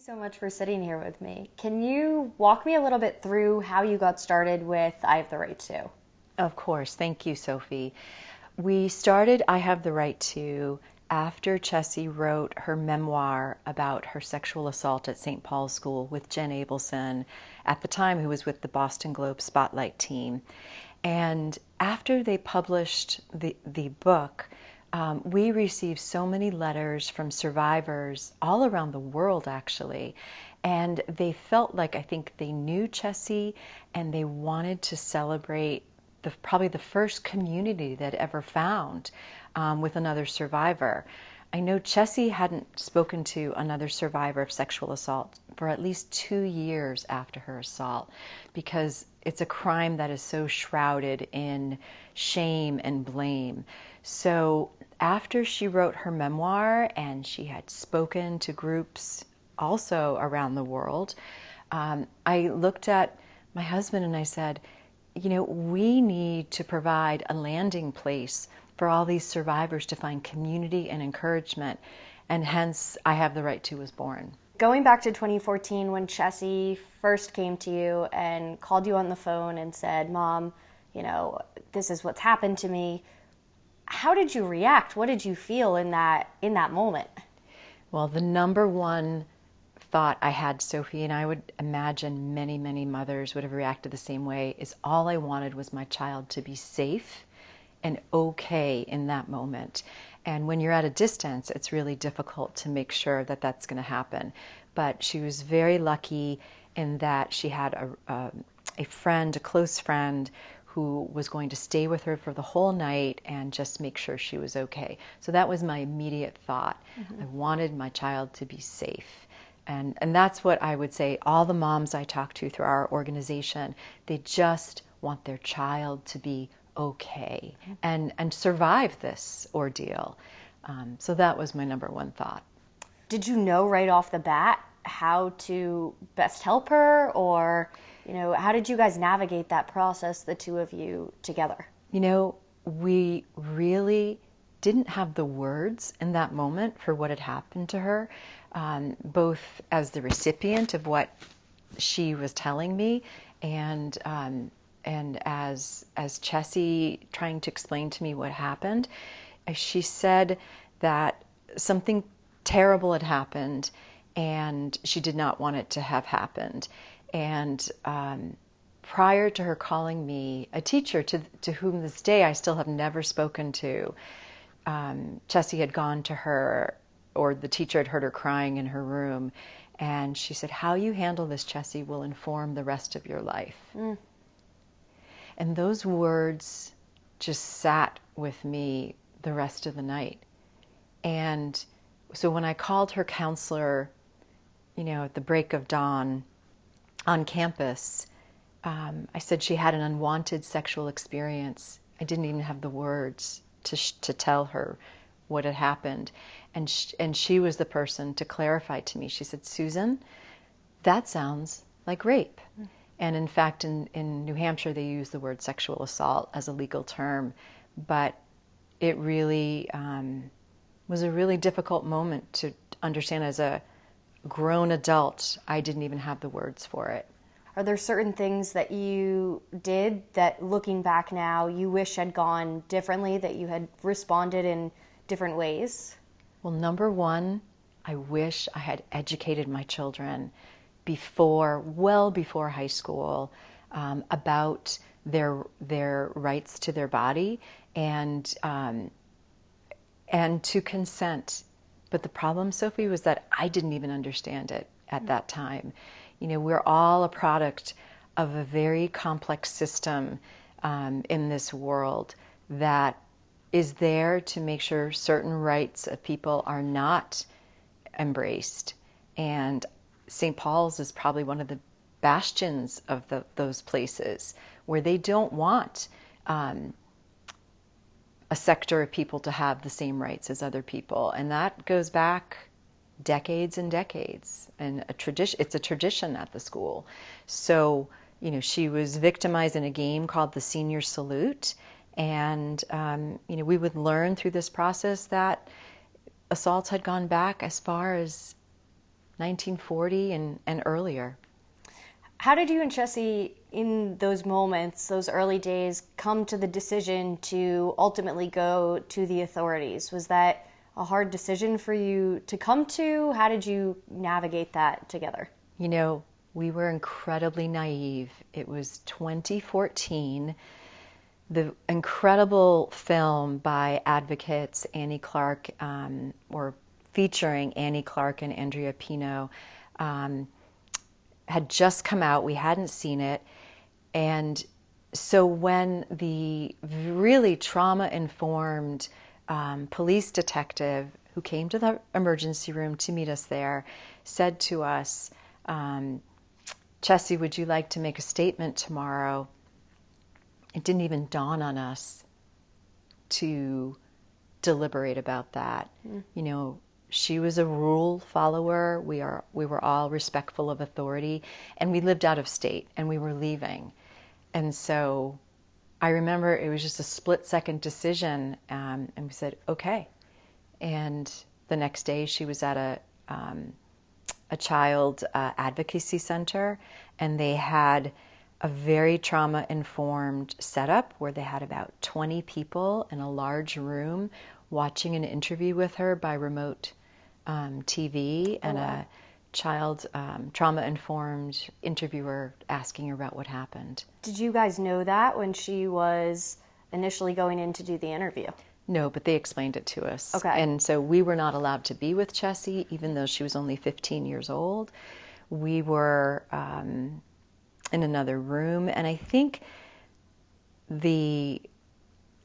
you so much for sitting here with me. Can you walk me a little bit through how you got started with I Have the Right To? Of course. Thank you, Sophie. We started I Have the Right To after Chessy wrote her memoir about her sexual assault at St. Paul's School with Jen Abelson, at the time who was with the Boston Globe Spotlight team. And after they published the book, we received so many letters from survivors all around the world, actually. And they felt like, I think they knew Chessy and they wanted to celebrate probably the first community they'd ever found with another survivor. I know Chessy hadn't spoken to another survivor of sexual assault for at least 2 years after her assault, because it's a crime that is so shrouded in shame and blame. So after she wrote her memoir and she had spoken to groups also around the world, I looked at my husband and I said, you know, we need to provide a landing place for all these survivors to find community and encouragement, and hence I Have the Right To was born. Going back to 2014 when Chessy first came to you and called you on the phone and said, Mom, you know, this is what's happened to me. How did you react? What did you feel in that moment? Well, the number one thought I had, Sophie, and I would imagine many, many mothers would have reacted the same way, is all I wanted was my child to be safe and okay in that moment. And when you're at a distance, it's really difficult to make sure that that's going to happen. But she was very lucky in that she had a friend, a close friend, who was going to stay with her for the whole night and just make sure she was okay. So that was my immediate thought. I wanted my child to be safe. And that's what I would say all the moms I talk to through our organization, they just want their child to be okay and survive this ordeal. So that was my number one thought. Did you know right off the bat how to best help her, or, you know, how did you guys navigate that process, the two of you together? You know, we really didn't have the words in that moment for what had happened to her, both as the recipient of what she was telling me and as Chessy trying to explain to me what happened. She said that something terrible had happened and she did not want it to have happened. And prior to her calling me, a teacher to whom this day I still have never spoken to, Chessy had gone to her, or the teacher had heard her crying in her room, and she said, how you handle this, Chessy, will inform the rest of your life. And those words just sat with me the rest of the night. And so when I called her counselor, you know, at the break of dawn on campus, I said she had an unwanted sexual experience. I didn't even have the words to tell her what had happened. And she was the person to clarify to me. She said, Susan, that sounds like rape. And in fact, in New Hampshire, they use the word sexual assault as a legal term. But it really was a really difficult moment to understand. As a grown adult, I didn't even have the words for it. Are there certain things that you did that, looking back now, you wish had gone differently, that you had responded in different ways? Well, number one, I wish I had educated my children well before high school, about their rights to their body and to consent. But the problem, Sophie, was that I didn't even understand it at that time. You know, we're all a product of a very complex system in this world that is there to make sure certain rights of people are not embraced. And St. Paul's is probably one of the bastions of those places where they don't want a sector of people to have the same rights as other people. And that goes back decades and decades. And it's a tradition at the school. So, you know, she was victimized in a game called the Senior Salute. And, you know, we would learn through this process that assaults had gone back as far as 1940 and earlier. How did you and Chessy, in those moments, those early days, come to the decision to ultimately go to the authorities? Was that a hard decision for you to come to? How did you navigate that together? You know, we were incredibly naive. It was 2014. The incredible film by advocates Annie Clark, or featuring Annie Clark and Andrea Pino, had just come out. We hadn't seen it. And so when the really trauma-informed police detective who came to the emergency room to meet us there said to us, Chessy, would you like to make a statement tomorrow? It didn't even dawn on us to deliberate about that. You know, she was a rule follower. We were all respectful of authority, and we lived out of state, and we were leaving. And so I remember it was just a split-second decision, and we said, okay. And the next day she was at a child advocacy center, and they had a very trauma-informed setup where they had about 20 people in a large room watching an interview with her by remote TV, and a child trauma-informed interviewer asking her about what happened. Did you guys know that when she was initially going in to do the interview? No, but they explained it to us. Okay. And so we were not allowed to be with Chessy, even though she was only 15 years old. We were in another room, and I think the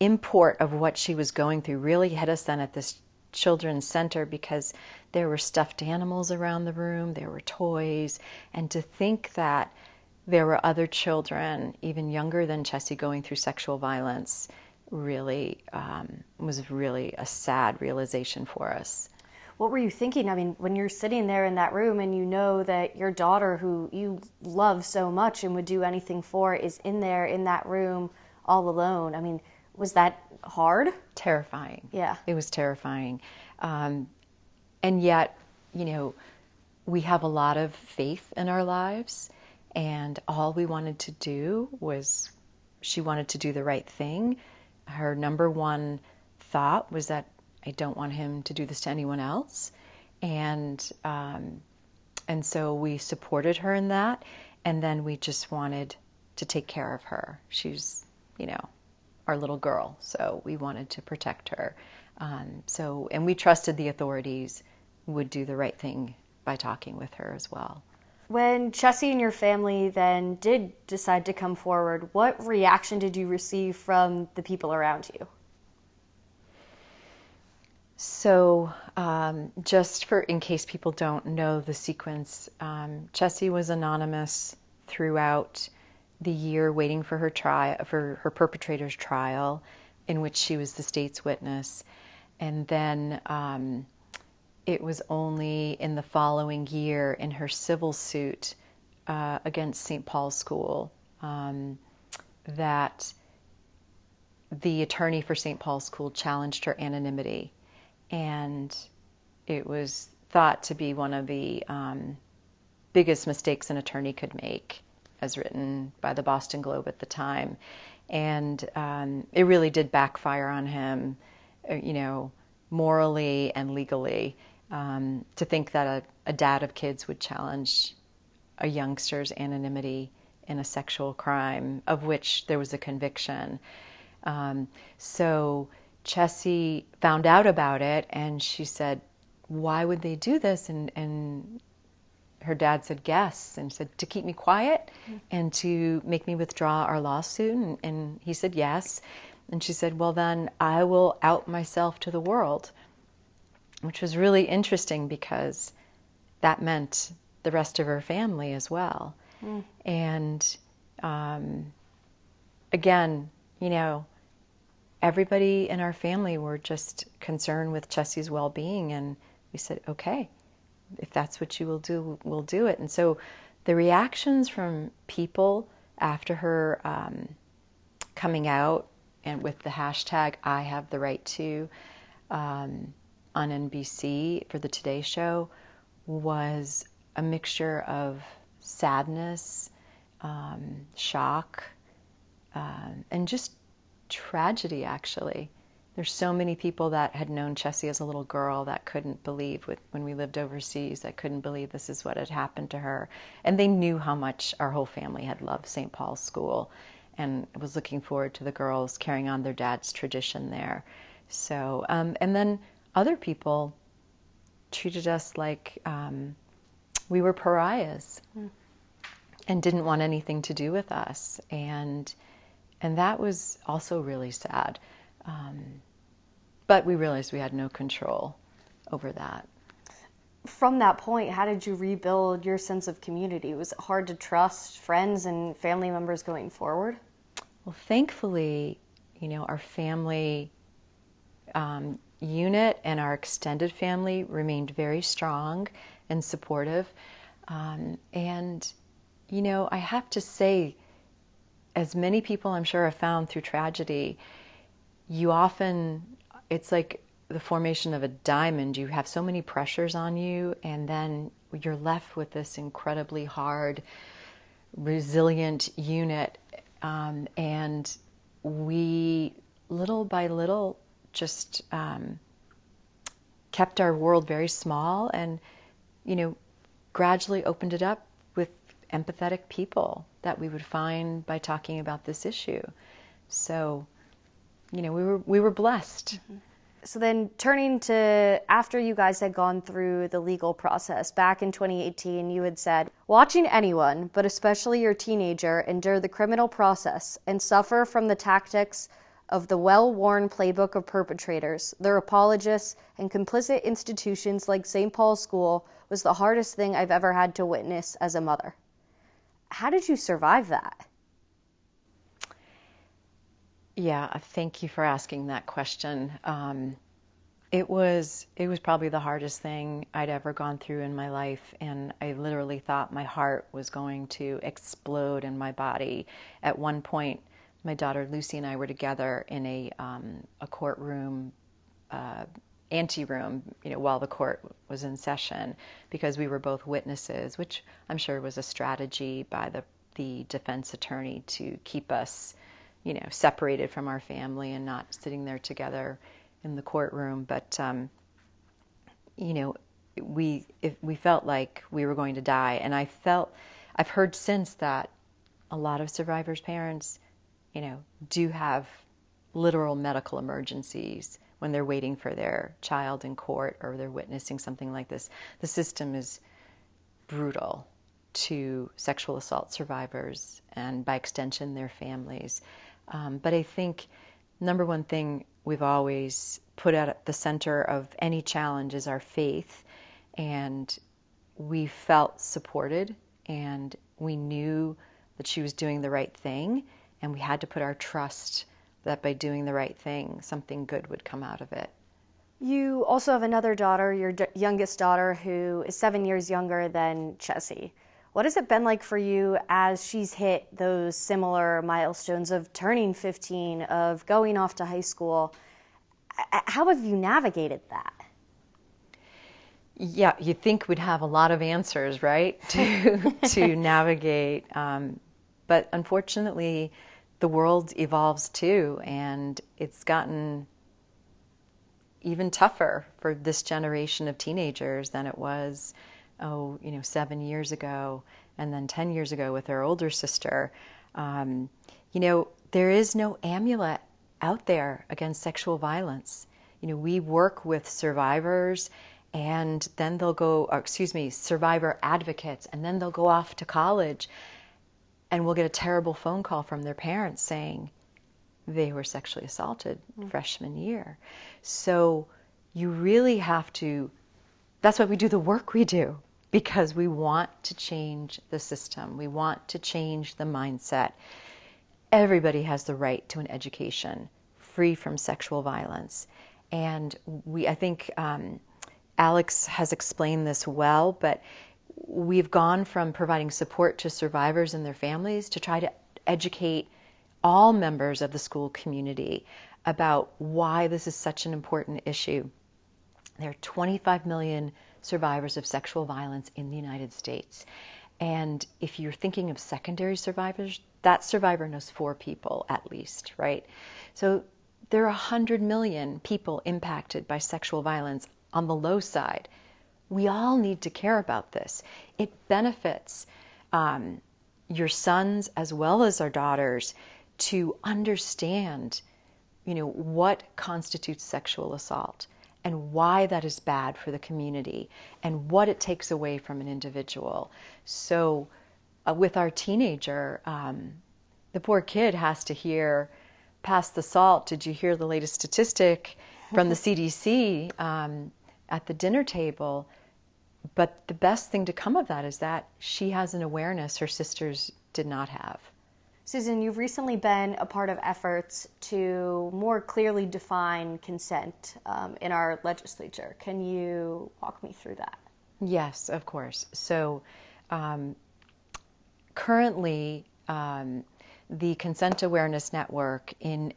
import of what she was going through really hit us then at this children's center, because there were stuffed animals around the room, there were toys, and to think that there were other children, even younger than Chessy, going through sexual violence really was really a sad realization for us. What were you thinking? I mean, when you're sitting there in that room and you know that your daughter, who you love so much and would do anything for, is in there in that room all alone. I mean, was that hard? Terrifying. Yeah. It was terrifying. And yet, you know, we have a lot of faith in our lives, and all we wanted to do was, she wanted to do the right thing. Her number one thought was that I don't want him to do this to anyone else. And so we supported her in that, and then we just wanted to take care of her. She's, you know, our little girl, so we wanted to protect her. And we trusted the authorities would do the right thing by talking with her as well. When Chessy and your family then did decide to come forward, what reaction did you receive from the people around you? So just in case people don't know the sequence, Chessy was anonymous throughout the year waiting for her trial, for her perpetrator's trial, in which she was the state's witness. And then it was only in the following year, in her civil suit against St. Paul's School, that the attorney for St. Paul's School challenged her anonymity. And it was thought to be one of the biggest mistakes an attorney could make, as written by the Boston Globe at the time. And it really did backfire on him, you know, morally and legally, to think that a dad of kids would challenge a youngster's anonymity in a sexual crime, of which there was a conviction. So Chessy found out about it, and she said, why would they do this? And her dad said, guess, and said, to keep me quiet and to make me withdraw our lawsuit. And he said, yes. And she said, well, then I will out myself to the world, which was really interesting because that meant the rest of her family as well. And again, you know, everybody in our family were just concerned with Chessy's well-being, and we said, okay, if that's what you will do, we'll do it. And so the reactions from people after her coming out, and with the hashtag I have the right to, on NBC for the Today Show, was a mixture of sadness, shock, and just tragedy, actually. There's so many people that had known Chessy as a little girl that couldn't believe, when we lived overseas, that couldn't believe this is what had happened to her. And they knew how much our whole family had loved St. Paul's School and was looking forward to the girls carrying on their dad's tradition there. So, and then other people treated us like we were pariahs and didn't want anything to do with us. And that was also really sad. But we realized we had no control over that. From that point, how did you rebuild your sense of community? Was it hard to trust friends and family members going forward? Well, thankfully, our family unit and our extended family remained very strong and supportive. And, I have to say, as many people I'm sure have found through tragedy, it's like the formation of a diamond. You have so many pressures on you, and then you're left with this incredibly hard, resilient unit. And we, little by little, just kept our world very small and, gradually opened it up with empathetic people that we would find by talking about this issue. So, we were blessed. Mm-hmm. So then turning to after you guys had gone through the legal process, back in 2018, you had said, watching anyone, but especially your teenager, endure the criminal process and suffer from the tactics of the well-worn playbook of perpetrators, their apologists, and complicit institutions like St. Paul's School was the hardest thing I've ever had to witness as a mother. How did you survive that? Yeah, thank you for asking that question. It was probably the hardest thing I'd ever gone through in my life, and I literally thought my heart was going to explode in my body. At one point, my daughter Lucy and I were together in a courtroom, anteroom, while the court was in session, because we were both witnesses, which I'm sure was a strategy by the defense attorney to keep us separated from our family and not sitting there together in the courtroom. But, we felt like we were going to die. And I've heard since that a lot of survivors' parents, do have literal medical emergencies when they're waiting for their child in court or they're witnessing something like this. The system is brutal to sexual assault survivors and, by extension, their families. But I think number one thing we've always put at the center of any challenge is our faith. And we felt supported, and we knew that she was doing the right thing. And we had to put our trust that by doing the right thing, something good would come out of it. You also have another daughter, your youngest daughter, who is 7 years younger than Chessy. What has it been like for you as she's hit those similar milestones of turning 15, of going off to high school? How have you navigated that? Yeah, you'd think we'd have a lot of answers, right, to navigate. But unfortunately, the world evolves too, and it's gotten even tougher for this generation of teenagers than it was 7 years ago, and then 10 years ago with her older sister. There is no amulet out there against sexual violence. We work with survivors, and then survivor advocates, and then they'll go off to college, and we'll get a terrible phone call from their parents saying they were sexually assaulted freshman year. So you really have to, that's why we do the work we do, because we want to change the system. We want to change the mindset. Everybody has the right to an education free from sexual violence. And I think Alex has explained this well, but we've gone from providing support to survivors and their families to try to educate all members of the school community about why this is such an important issue. There are 25 million survivors of sexual violence in the United States. And if you're thinking of secondary survivors, that survivor knows 4 people at least, right? So there are 100 million people impacted by sexual violence on the low side. We all need to care about this. It benefits your sons as well as our daughters to understand, what constitutes sexual assault and why that is bad for the community and what it takes away from an individual. So with our teenager, the poor kid has to hear, pass the salt, did you hear the latest statistic from the CDC at the dinner table? But the best thing to come of that is that she has an awareness her sisters did not have. Susan, you've recently been a part of efforts to more clearly define consent in our legislature. Can you walk me through that? Yes, of course. So currently, the Consent Awareness Network in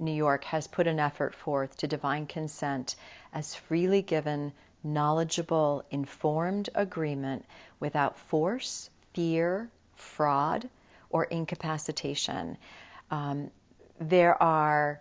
New York has put an effort forth to define consent as freely given, knowledgeable, informed agreement without force, fear, fraud, or incapacitation. There are